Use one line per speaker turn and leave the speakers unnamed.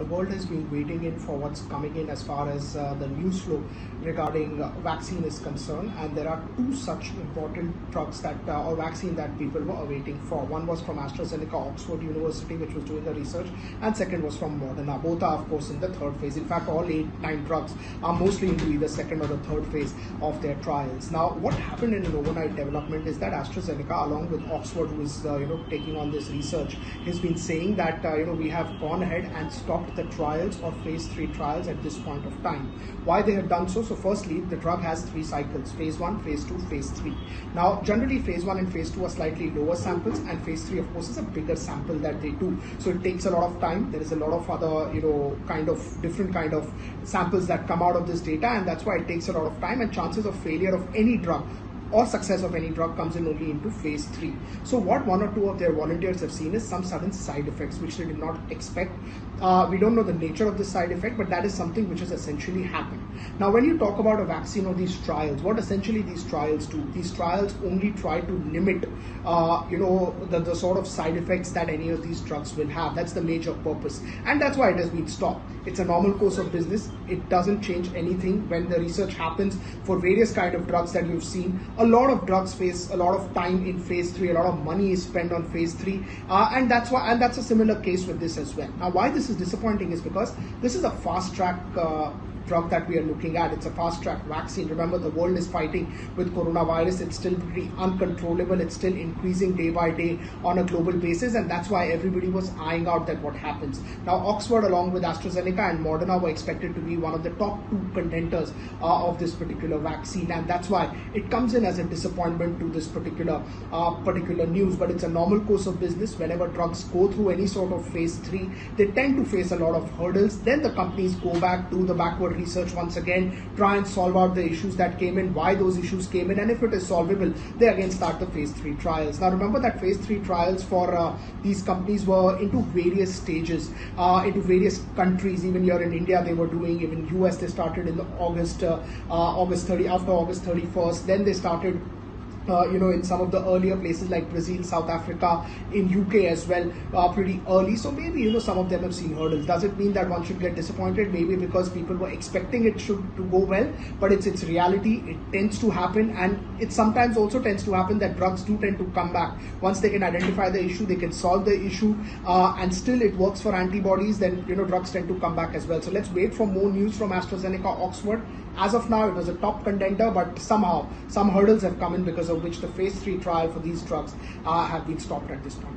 the world has been waiting in for what's coming in as far as the news flow regarding vaccine is concerned, and there are two such important drugs that or vaccine that people were awaiting for. One was from AstraZeneca, Oxford University, which was doing the research, and second was from Moderna. Both are, of course, in the third phase. In fact, all 8-9 drugs are mostly into either second or the third phase of their trials. Now, what happened in an overnight development is that AstraZeneca, along with Oxford, who is taking on this research, has been saying that we have gone ahead and stopped the trials or phase 3 trials at this point of time. Why they have done so? So firstly, the drug has 3 cycles: phase 1, phase 2, phase 3. Now, generally phase 1 and phase 2 are slightly lower samples, and phase 3, of course, is a bigger sample that they do. So it takes a lot of time. There is a lot of other different kind of samples that come out of this data, and that's why it takes a lot of time, and chances of failure of any drug or success of any drug comes in only into phase 3. So what one or two of their volunteers have seen is some sudden side effects which they did not expect. We don't know the nature of the side effect, but that is something which has essentially happened. Now, when you talk about a vaccine or these trials, what essentially these trials do, these trials only try to limit the sort of side effects that any of these drugs will have. That's the major purpose, and that's why it has been stopped. It's a normal course of business. It doesn't change anything when the research happens for various kind of drugs that you've seen. A lot of drugs face a lot of time in phase 3, a lot of money is spent on phase 3, and that's a similar case with this as well. Now, why this is disappointing is because this is a fast track drug that we are looking at. It's a fast track vaccine. Remember, the world is fighting with coronavirus. It's still pretty uncontrollable. It's still increasing day by day on a global basis, and that's why everybody was eyeing out that what happens. Now, Oxford, along with AstraZeneca and Moderna, were expected to be one of the top 2 contenders of this particular vaccine, and that's why it comes in as a disappointment to this particular news. But it's a normal course of business. Whenever drugs go through any sort of phase 3, they tend to face a lot of hurdles. Then the companies go back to the backward research once again, try and solve out the issues that came in, why those issues came in, and if it is solvable, they again start the phase 3 trials. Now, remember that phase 3 trials for these companies were into various stages, into various countries. Even here in India, they were doing. Even US, they started in the after August 31st. Then they started in some of the earlier places like Brazil, South Africa, in UK as well, pretty early. So maybe, some of them have seen hurdles. Does it mean that one should get disappointed? Maybe because people were expecting it to go well, but it's reality. It tends to happen, and it sometimes also tends to happen that drugs do tend to come back. Once they can identify the issue, they can solve the issue, and still it works for antibodies, then, drugs tend to come back as well. So let's wait for more news from AstraZeneca, Oxford. As of now, it was a top contender, but somehow some hurdles have come in because of which the phase 3 trial for these drugs have been stopped at this point.